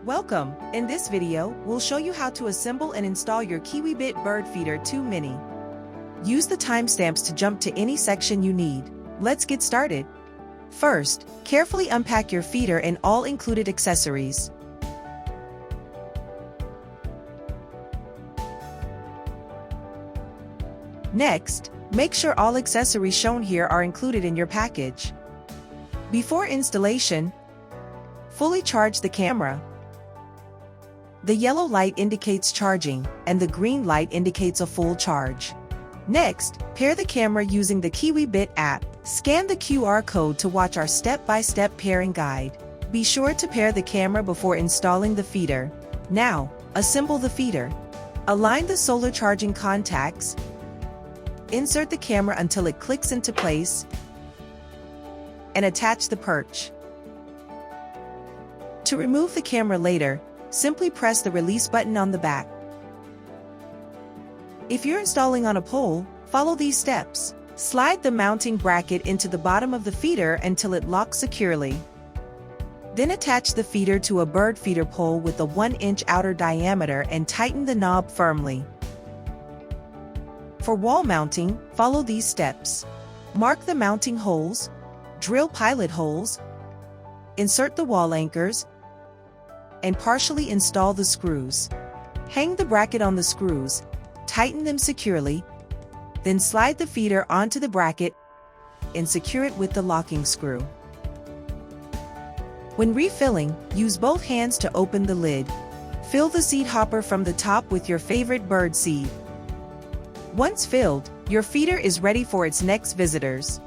Welcome! In this video, we'll show you how to assemble and install your Kiwibit Bird Feeder 2 Mini. Use the timestamps to jump to any section you need. Let's get started. First, carefully unpack your feeder and all included accessories. Next, make sure all accessories shown here are included in your package. Before installation, fully charge the camera. The yellow light indicates charging, and the green light indicates a full charge. Next, pair the camera using the Kiwibit app. Scan the QR code to watch our step-by-step pairing guide. Be sure to pair the camera before installing the feeder. Now, assemble the feeder. Align the solar charging contacts. Insert the camera until it clicks into place, and attach the perch. To remove the camera later, simply press the release button on the back. If you're installing on a pole, follow these steps. Slide the mounting bracket into the bottom of the feeder until it locks securely. Then attach the feeder to a bird feeder pole with a 1-inch outer diameter and tighten the knob firmly. For wall mounting, follow these steps. Mark the mounting holes, drill pilot holes, insert the wall anchors, and partially install the screws. Hang the bracket on the screws, tighten them securely, then slide the feeder onto the bracket and secure it with the locking screw. When refilling, use both hands to open the lid. Fill the seed hopper from the top with your favorite bird seed. Once filled, your feeder is ready for its next visitors.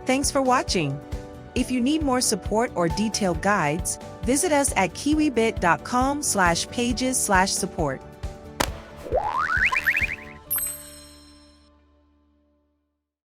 Thanks for watching. If you need more support or detailed guides, visit us at kiwibit.com/pages/support.